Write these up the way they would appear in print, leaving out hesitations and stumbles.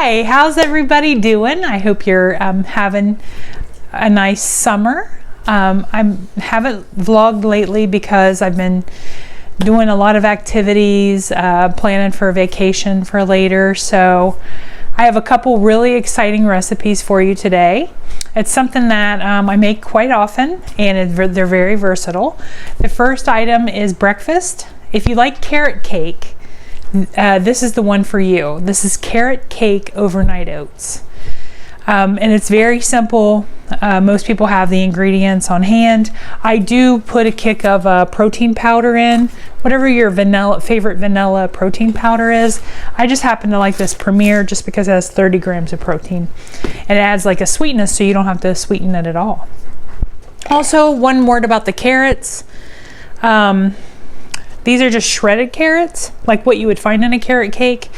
Hi, how's everybody doing? I hope you're having a nice summer. I haven't vlogged lately because I've been doing a lot of activities, planning for a vacation for later. So I have a couple really exciting recipes for you today. It's something that I make quite often, and they're very versatile. The first item is breakfast. If you like carrot cake, this is the one for you. This is carrot cake overnight oats. And it's very simple. Most people have the ingredients on hand. I do put a kick of protein powder in, whatever your favorite vanilla protein powder is. I just happen to like this Premier just because it has 30 grams of protein. And it adds like a sweetness so you don't have to sweeten it at all. Also, one word about the carrots. These are just shredded carrots, like what you would find in a carrot cake.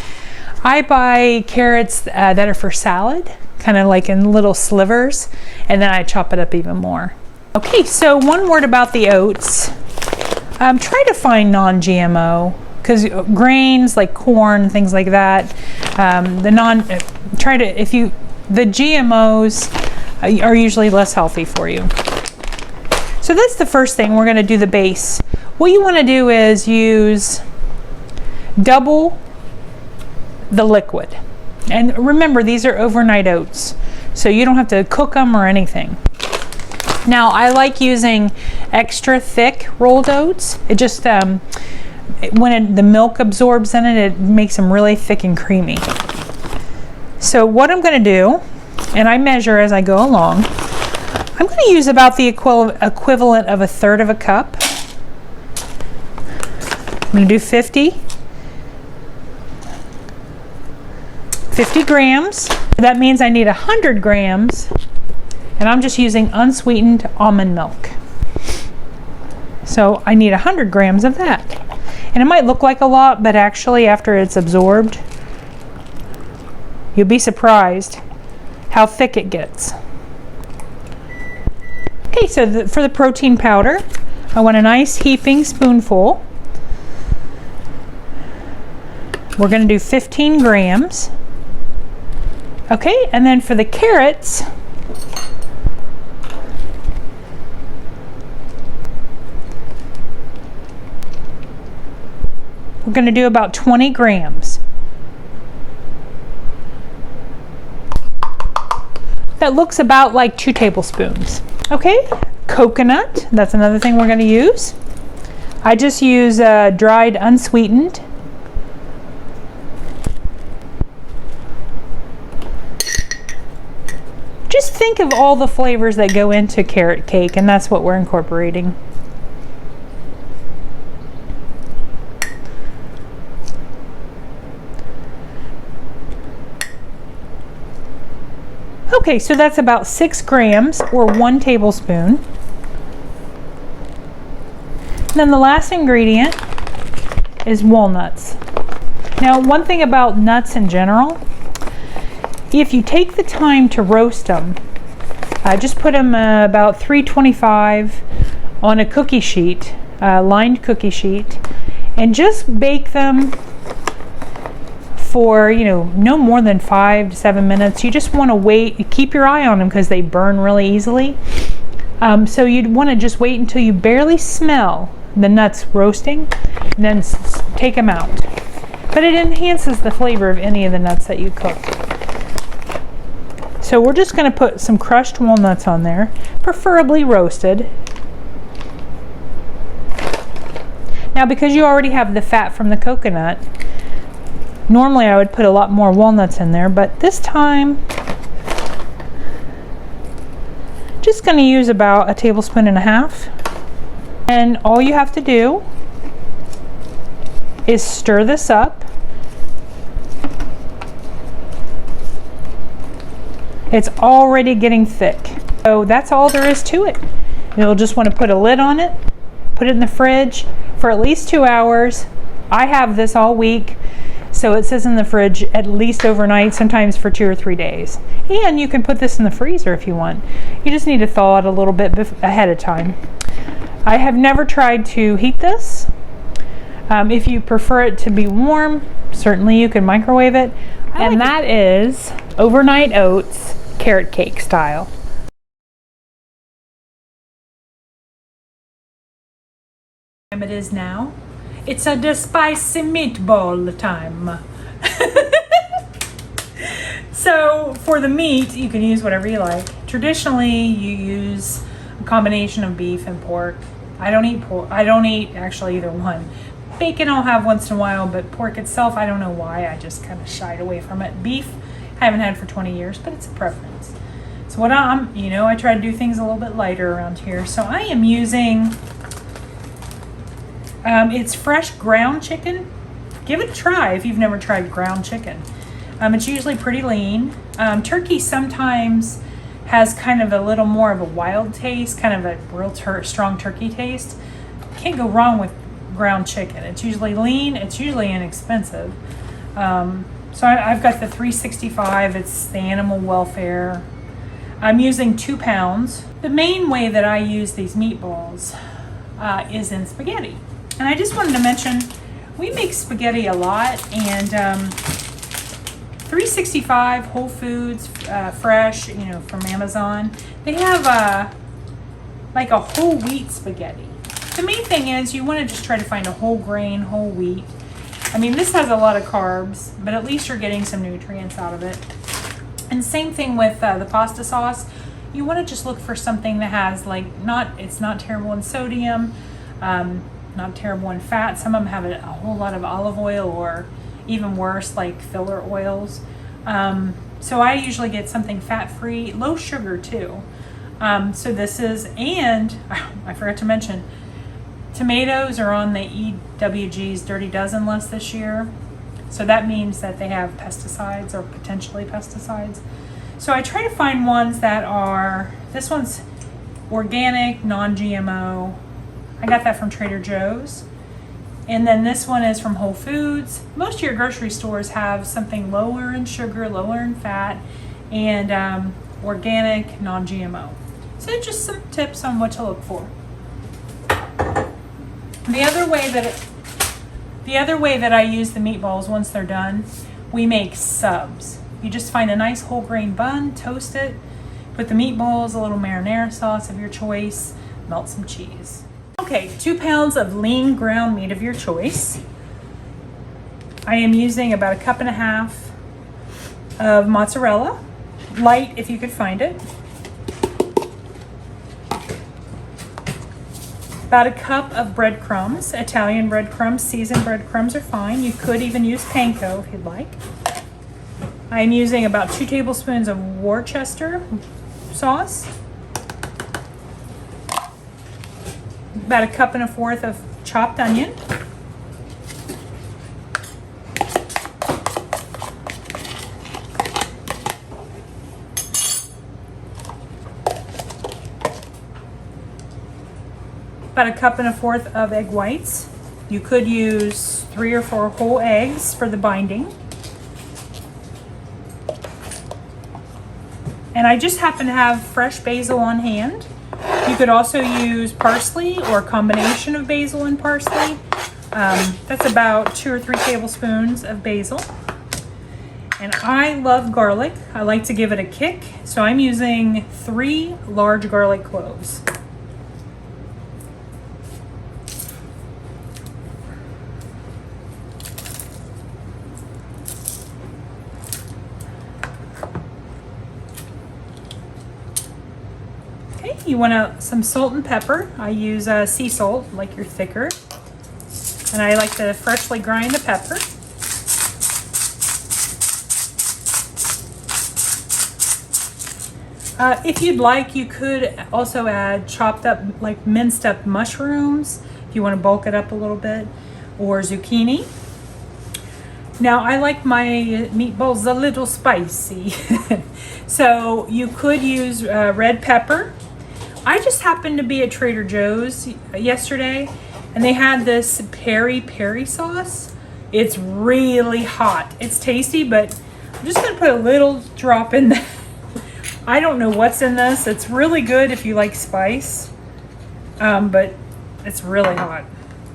I buy carrots that are for salad, kind of like in little slivers, and then I chop it up even more. Okay, so one word about the oats. Try to find non-GMO, because grains like corn, things like that, the GMOs are usually less healthy for you. So that's the first thing. We're going to do the base. What you want to do is use double the liquid. And remember, these are overnight oats, so you don't have to cook them or anything. Now, I like using extra thick rolled oats. It just, when the milk absorbs in it, it makes them really thick and creamy. So what I'm going to do, and I measure as I go along, I'm going to use about the equivalent of 1/3 of a cup. I'm going to do 50 grams. That means I need 100 grams, and I'm just using unsweetened almond milk. So I need 100 grams of that. And it might look like a lot, but actually after it's absorbed, you'll be surprised how thick it gets. Okay, so for the protein powder, I want a nice heaping spoonful. We're going to do 15 grams. Okay, and then for the carrots, we're going to do about 20 grams. That looks about like 2 tablespoons. Okay, coconut, that's another thing we're going to use. I just use dried unsweetened. Just think of all the flavors that go into carrot cake, and that's what we're incorporating. Okay, so that's about 6 grams or 1 tablespoon. And then the last ingredient is walnuts. Now, one thing about nuts in general, if you take the time to roast them, just put them about 325 on a cookie sheet, lined cookie sheet, and just bake them for, no more than 5 to 7 minutes. You just want to wait, keep your eye on them because they burn really easily. So you'd want to just wait until you barely smell the nuts roasting, and then take them out. But it enhances the flavor of any of the nuts that you cook. So we're just going to put some crushed walnuts on there, preferably roasted. Now, because you already have the fat from the coconut, normally I would put a lot more walnuts in there, but this time, just going to use about 1.5 tablespoons. And all you have to do is stir this up. It's already getting thick. So that's all there is to it. You'll just want to put a lid on it, put it in the fridge for at least 2 hours. I have this all week, so it sits in the fridge at least overnight, sometimes for 2 or 3 days. And you can put this in the freezer if you want. You just need to thaw it a little bit ahead of time. I have never tried to heat this. If you prefer it to be warm, certainly you can microwave it. And that is overnight oats, carrot cake style. It is now. It's a spicy meatball time. So for the meat, you can use whatever you like. Traditionally, you use a combination of beef and pork. I don't eat pork. I don't eat actually either one. Bacon I'll have once in a while, but pork itself, I don't know why. I just kind of shied away from it. Beef, I haven't had for 20 years, but it's a preference. So what I try to do things a little bit lighter around here. So I am using, it's fresh ground chicken. Give it a try if you've never tried ground chicken. It's usually pretty lean. Turkey sometimes has kind of a little more of a wild taste, kind of a real strong turkey taste. Can't go wrong with ground chicken. It's usually lean. It's usually inexpensive. So I've got the 365. It's the animal welfare. I'm using 2 pounds. The main way that I use these meatballs is in spaghetti. And I just wanted to mention, we make spaghetti a lot, and 365 Whole Foods, fresh, from Amazon. They have like a whole wheat spaghetti. The main thing is you want to just try to find a whole grain, whole wheat. I mean, this has a lot of carbs, but at least you're getting some nutrients out of it. And same thing with the pasta sauce. You want to just look for something that has it's not terrible in sodium, not terrible in fat. Some of them have a whole lot of olive oil, or even worse, like filler oils. So I usually get something fat-free, low sugar too. So this is, and I forgot to mention, tomatoes are on the EWG's Dirty Dozen list this year. So that means that they have pesticides or potentially pesticides. So I try to find ones that are, this one's organic, non-GMO. I got that from Trader Joe's. And then this one is from Whole Foods. Most of your grocery stores have something lower in sugar, lower in fat, and organic, non-GMO. So just some tips on what to look for. The other way that I use the meatballs once they're done, we make subs. You just find a nice whole grain bun, toast it, put the meatballs, a little marinara sauce of your choice, melt some cheese. Okay, 2 pounds of lean ground meat of your choice. I am using about 1.5 cups of mozzarella, light if you could find it. About 1 cup of breadcrumbs, Italian breadcrumbs, seasoned breadcrumbs are fine. You could even use panko if you'd like. I'm using about 2 tablespoons of Worcester sauce. About 1.25 cups of chopped onion. About 1.25 cups of egg whites. You could use 3 or 4 whole eggs for the binding. And I just happen to have fresh basil on hand. You could also use parsley or a combination of basil and parsley. That's about 2 or 3 tablespoons of basil. And I love garlic. I like to give it a kick. So I'm using 3 large garlic cloves. You want some salt and pepper. I use sea salt, like your thicker. And I like to freshly grind the pepper. If you'd like, you could also add chopped up, like minced up mushrooms, if you want to bulk it up a little bit, or zucchini. Now, I like my meatballs a little spicy. So you could use red pepper. I just happened to be at Trader Joe's yesterday, and they had this peri sauce. It's really hot. It's tasty, but I'm just gonna put a little drop in there. I don't know what's in this. It's really good if you like spice, but it's really hot.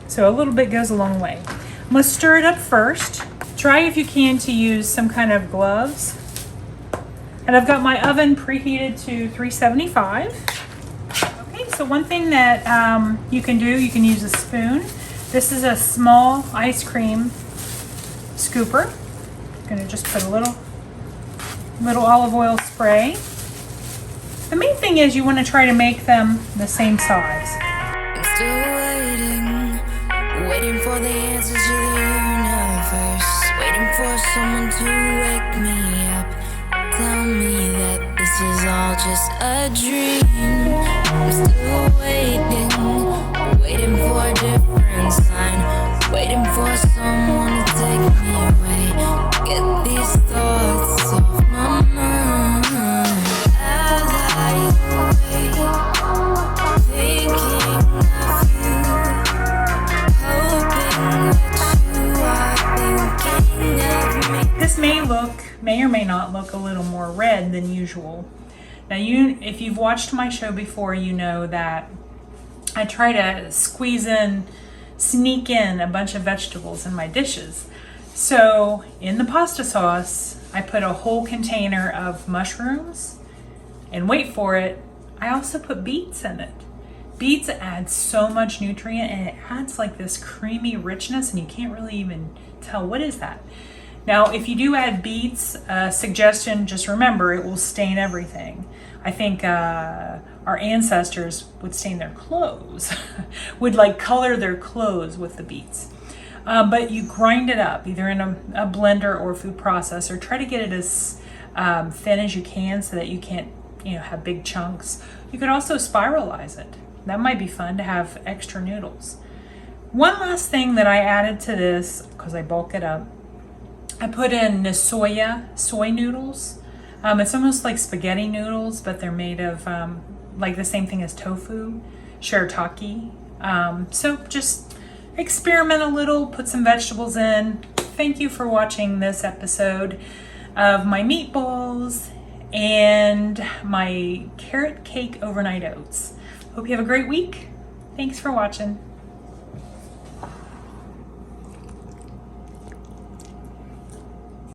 So a little bit goes a long way. I'm gonna stir it up first. Try if you can to use some kind of gloves. And I've got my oven preheated to 375. Okay, so one thing that you can do, you can use a spoon. This is a small ice cream scooper. I'm gonna just put a little olive oil spray. The main thing is you want to try to make them the same size. I'm still waiting for the answers to the universe, waiting for someone to wake me up, tell me that this is all just a dream. I'm still waiting for a different sign, waiting for someone to take me away, get these thoughts off my mind. As I wait, thinking of you, hoping that you are thinking of me. This may or may not look a little more red than usual. Now if you've watched my show before, you know that I try to sneak in a bunch of vegetables in my dishes. So in the pasta sauce, I put a whole container of mushrooms, and wait for it, I also put beets in it. Beets add so much nutrient, and it adds like this creamy richness, and you can't really even tell what is that. Now, if you do add beets, suggestion, just remember it will stain everything. I think our ancestors would stain their clothes, would like color their clothes with the beets. But you grind it up either in a blender or food processor. Try to get it as thin as you can so that you can't, have big chunks. You could also spiralize it. That might be fun to have extra noodles. One last thing that I added to this, because I bulk it up, I put in soy noodles. It's almost like spaghetti noodles, but they're made of like the same thing as tofu, shirataki. So just experiment a little, put some vegetables in. Thank you for watching this episode of my meatballs and my carrot cake overnight oats. Hope you have a great week. Thanks for watching.